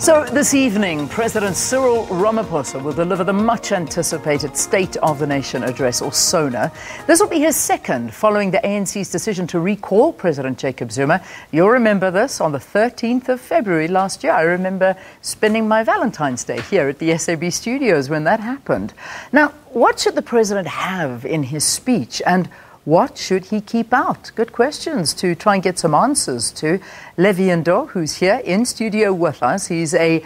So this evening, President Cyril Ramaphosa will deliver the much-anticipated State of the Nation address, or SONA. This will be his second, following the ANC's decision to recall President Jacob Zuma. You'll remember this on the 13th of February last year. I remember spending my Valentine's Day here at the SABC studios when that happened. Now, what should the president have in his speech, and what should he keep out? Good questions to try and get some answers to. Levy Ndou, who's here in studio with us. He's a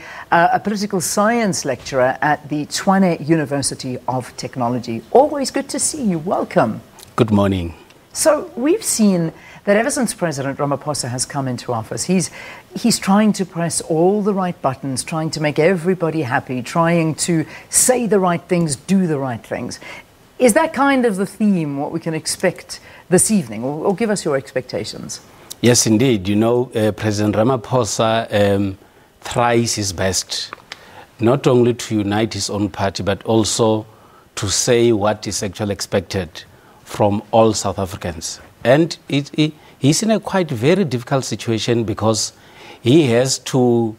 political science lecturer at the Tshwane University of Technology. Always good to see you. Welcome. Good morning. So we've seen that ever since President Ramaphosa has come into office, he's trying to press all the right buttons, trying to make everybody happy, trying to say the right things, do the right things. Is that kind of the theme, what we can expect this evening, or give us your expectations? Yes, indeed. You know, President Ramaphosa tries his best, not only to unite his own party, but also to say what is actually expected from all South Africans. And he's in a quite very difficult situation because he has to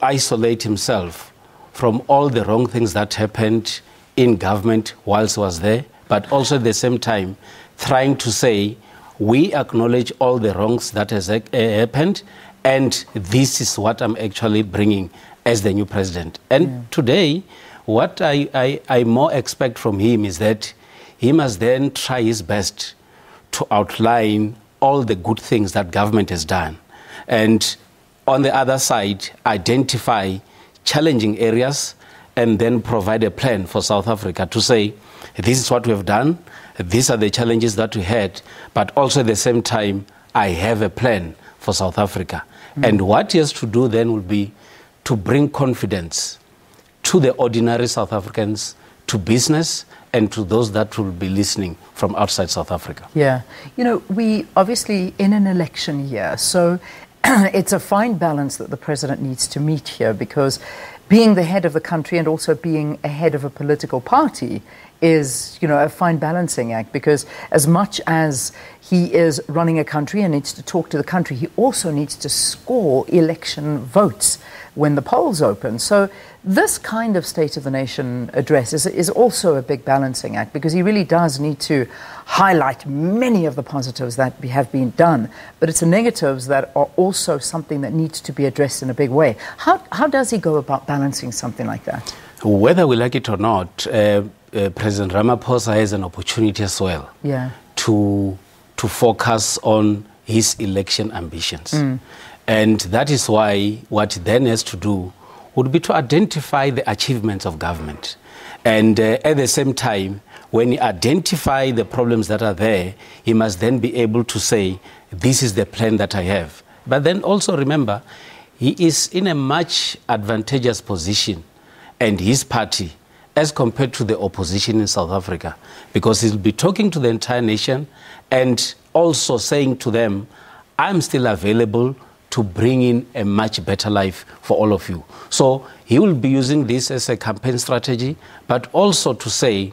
isolate himself from all the wrong things that happened in government whilst he was there, but also at the same time trying to say, we acknowledge all the wrongs that has happened, and this is what I'm actually bringing as the new president. And today, what I more expect from him is that he must then try his best to outline all the good things that government has done, and on the other side, identify challenging areas and then provide a plan for South Africa to say, this is what we have done, these are the challenges that we had, but also at the same time, I have a plan for South Africa. And what he has to do then will be to bring confidence to the ordinary South Africans, to business, and to those that will be listening from outside South Africa. Yeah. You know, we obviously in an election year, so it's a fine balance that the president needs to meet here, because being the head of the country and also being a head of a political party is, you know, a fine balancing act, because as much as he is running a country and needs to talk to the country, he also needs to score election votes when the polls open. So this kind of State of the Nation address is also a big balancing act, because he really does need to highlight many of the positives that have been done, but it's the negatives that are also something that needs to be addressed in a big way. How does he go about balancing something like that? Whether we like it or not, President Ramaphosa has an opportunity as well to focus on his election ambitions. And that is why what he then has to do would be to identify the achievements of government. And at the same time, when he identifies the problems that are there, he must then be able to say, this is the plan that I have. But then also remember, he is in a much advantageous position, and his party, as compared to the opposition in South Africa, because he'll be talking to the entire nation and also saying to them, I'm still available to bring in a much better life for all of you. So he will be using this as a campaign strategy, but also to say,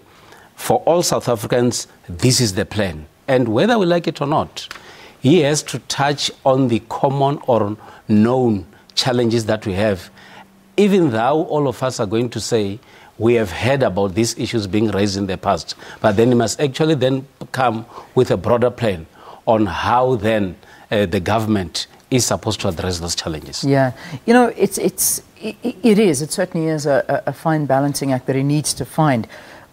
for all South Africans, this is the plan. And whether we like it or not, he has to touch on the common or known challenges that we have, even though all of us are going to say, we have heard about these issues being raised in the past, but then he must actually then come with a broader plan on how then the government is supposed to address those challenges. Yeah, you know, it certainly is a fine balancing act that he needs to find.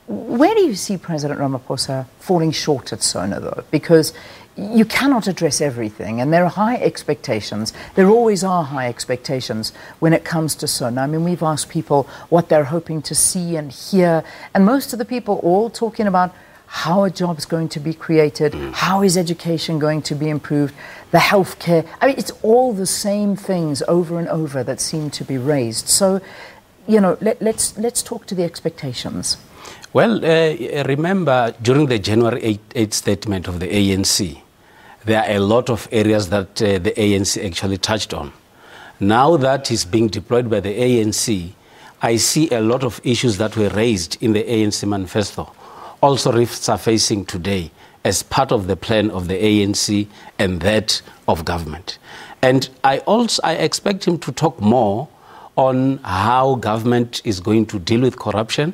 Where do you see President Ramaphosa falling short at SONA, though? Because you cannot address everything, and there are high expectations. There always are high expectations when it comes to SONA. I mean, we've asked people what they're hoping to see and hear, and most of the people all talking about how a job is going to be created, how is education going to be improved, the healthcare. I mean, it's all the same things over and over that seem to be raised. So, you know, let's talk to the expectations. Well, remember, during the January 8 statement of the ANC, there are a lot of areas that the ANC actually touched on. Now that is being deployed by the ANC, I see a lot of issues that were raised in the ANC manifesto also resurfacing today as part of the plan of the ANC and that of government. And I expect him to talk more on how government is going to deal with corruption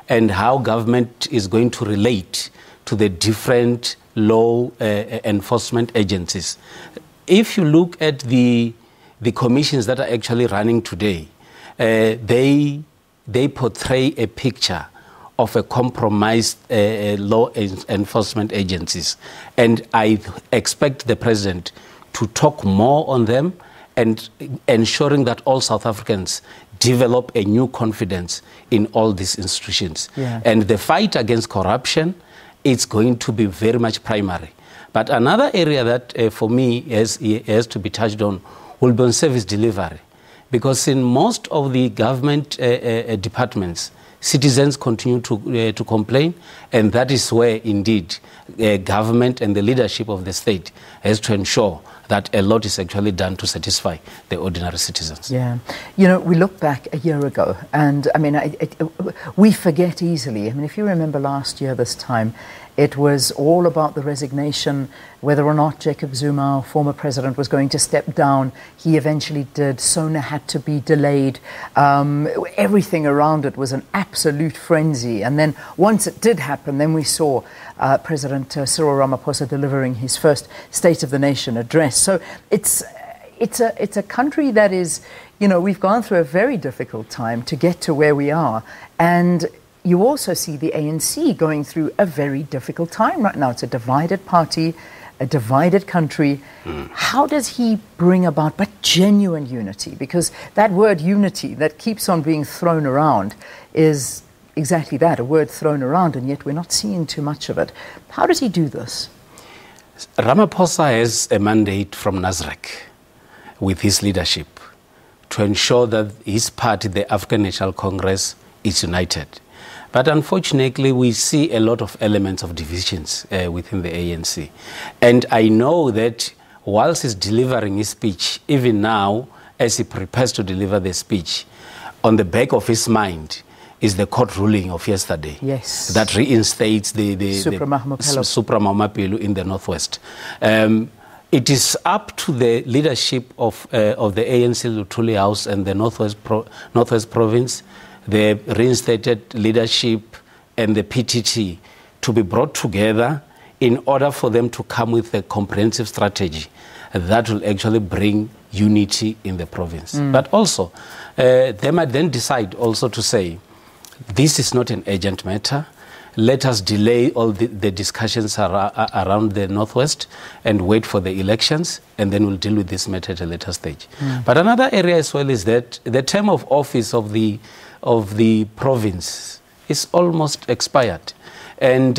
and how government is going to relate to the different law enforcement agencies. If you look at the commissions that are actually running today, they portray a picture of a compromised law enforcement agencies. And I expect the president to talk more on them and ensuring that all South Africans develop a new confidence in all these institutions. Yeah. And the fight against corruption, it's going to be very much primary. But another area that for me has to be touched on will be on service delivery. Because in most of the government departments, citizens continue to complain, and that is where indeed government and the leadership of the state has to ensure that a lot is actually done to satisfy the ordinary citizens. Yeah. You know, we look back a year ago, and I mean, we forget easily. I mean, if you remember last year this time, it was all about the resignation, whether or not Jacob Zuma, our former president, was going to step down. He eventually did. SONA had to be delayed. Everything around it was an absolute frenzy. And then once it did happen, then we saw President Cyril Ramaphosa delivering his first State of the Nation address. So it's a country that is, you know, we've gone through a very difficult time to get to where we are. And you also see the ANC going through a very difficult time right now. It's a divided party, a divided country. How does he bring about but genuine unity? Because that word unity that keeps on being thrown around is exactly that, a word thrown around, and yet we're not seeing too much of it. How does he do this? Ramaphosa has a mandate from Nasrec with his leadership to ensure that his party, the African National Congress, is united. But unfortunately, we see a lot of elements of divisions within the ANC. And I know that whilst he's delivering his speech, even now, as he prepares to deliver the speech, on the back of his mind is the court ruling of yesterday. Yes. That reinstates the Supra Mahumapelo in the Northwest. It is up to the leadership of the ANC Luthuli House and the Northwest Province, the reinstated leadership and the PTT to be brought together in order for them to come with a comprehensive strategy that will actually bring unity in the province. But also, they might then decide also to say, this is not an urgent matter. Let us delay all the discussions around the Northwest and wait for the elections, and then we'll deal with this matter at a later stage. But another area as well is that the term of office of the province is almost expired. And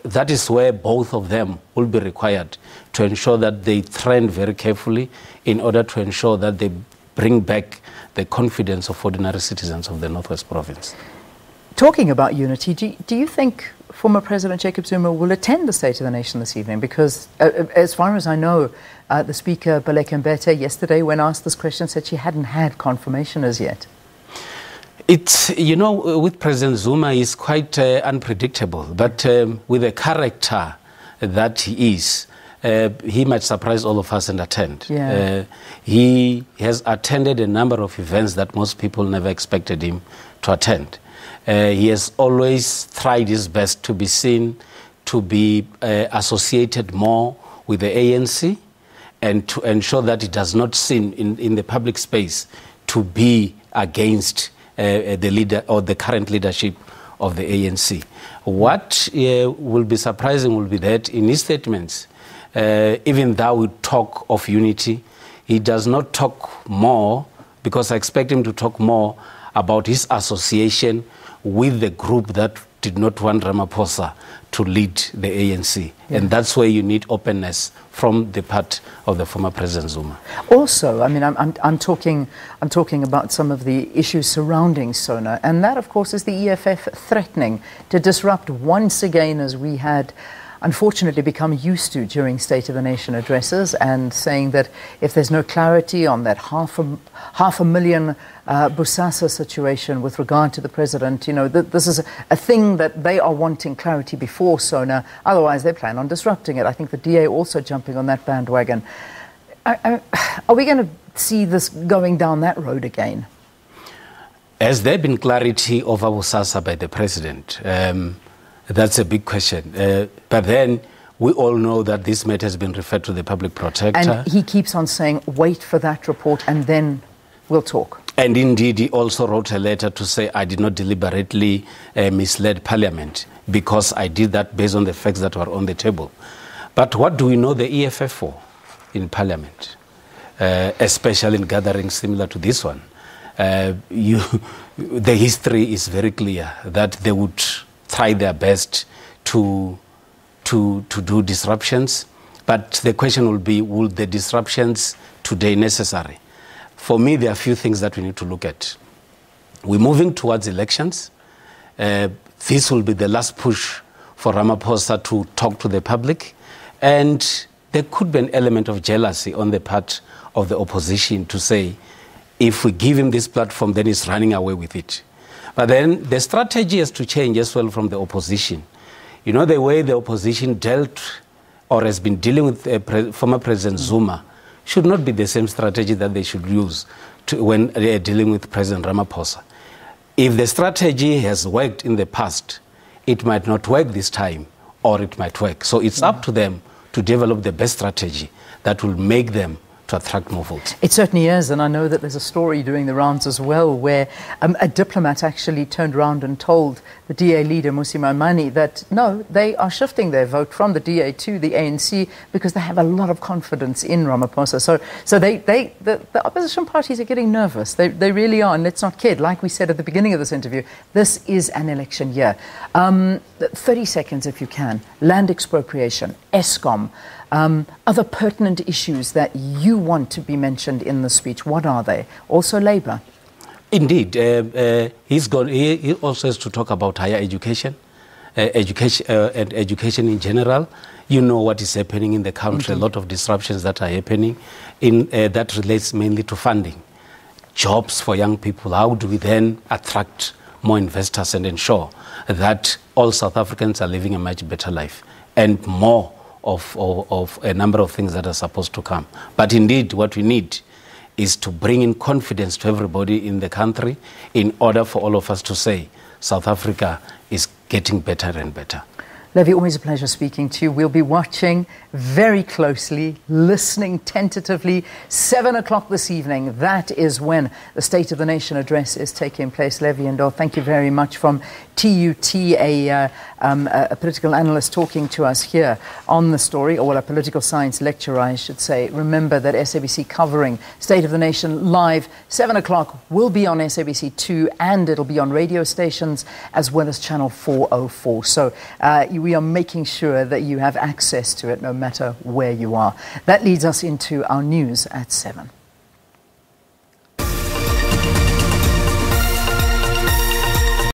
that is where both of them will be required to ensure that they trend very carefully in order to ensure that they bring back the confidence of ordinary citizens of the Northwest Province. Talking about unity, do you think former President Jacob Zuma will attend the State of the Nation this evening? Because as far as I know, the Speaker, Baleka Mbete, yesterday when asked this question said she hadn't had confirmation as yet. It's, you know, with President Zuma, he's quite unpredictable. But with the character that he is, he might surprise all of us and attend. Yeah. He has attended a number of events that most people never expected him to attend. He has always tried his best to be seen, to be associated more with the ANC, and to ensure that it does not seem in the public space to be against the leader or the current leadership of the ANC. What will be surprising will be that in his statements, even though we talk of unity, he does not talk more, because I expect him to talk more about his association with the group that did not want Ramaphosa to lead the ANC. Yeah. And that's where you need openness from the part of the former President Zuma. Also, I mean, I'm talking about some of the issues surrounding SONA, and that, of course, is the EFF threatening to disrupt once again, as we had unfortunately become used to during State of the Nation addresses, and saying that if there's no clarity on that half a million Bosasa situation with regard to the president, you know, this is a thing that they are wanting clarity before SONA, otherwise they plan on disrupting it. I think the DA also jumping on that bandwagon. Are we going to see this going down that road again? Has there been clarity over Bosasa by the president? That's a big question. But then we all know that this matter has been referred to the public protector. And he keeps on saying, wait for that report and then we'll talk. And indeed, he also wrote a letter to say, I did not deliberately mislead Parliament because I did that based on the facts that were on the table. But what do we know the EFF for in Parliament, especially in gatherings similar to this one? The history is very clear that they would try their best to do disruptions. But the question will be, will the disruptions today necessary? For me, there are a few things that we need to look at. We're moving towards elections. This will be the last push for Ramaphosa to talk to the public. And there could be an element of jealousy on the part of the opposition to say, if we give him this platform, then he's running away with it. But then the strategy has to change as well from the opposition. You know, the way the opposition dealt or has been dealing with former President Zuma should not be the same strategy that they should use when they are dealing with President Ramaphosa. If the strategy has worked in the past, it might not work this time, or it might work. So it's up to them to develop the best strategy that will make them to attract more votes. It certainly is, and I know that there's a story doing the rounds as well where a diplomat actually turned around and told the DA leader, Mmusi Maimane, that no, they are shifting their vote from the DA to the ANC because they have a lot of confidence in Ramaphosa. So the opposition parties are getting nervous. They really are, and let's not kid. Like we said at the beginning of this interview, this is an election year. 30 seconds if you can. Land expropriation, ESCOM, other pertinent issues that you want to be mentioned in the speech. What are they? Also Labour. Indeed. He also has to talk about higher education, and education in general. You know what is happening in the country, a lot of disruptions that are happening that relates mainly to funding. Jobs for young people. How do we then attract more investors and ensure that all South Africans are living a much better life and more of a number of things that are supposed to come. But indeed, what we need is to bring in confidence to everybody in the country in order for all of us to say South Africa is getting better and better. Levy, always a pleasure speaking to you. We'll be watching very closely, listening tentatively. 7 o'clock this evening, that is when the State of the Nation address is taking place. Levy Ndou, thank you very much from TUT, a political analyst talking to us here on the story, or a political science lecturer, I should say. Remember that SABC covering State of the Nation live, 7 o'clock, will be on SABC 2, and it'll be on radio stations as well as channel 404. So we are making sure that you have access to it no matter where you are. That leads us into our news at 7.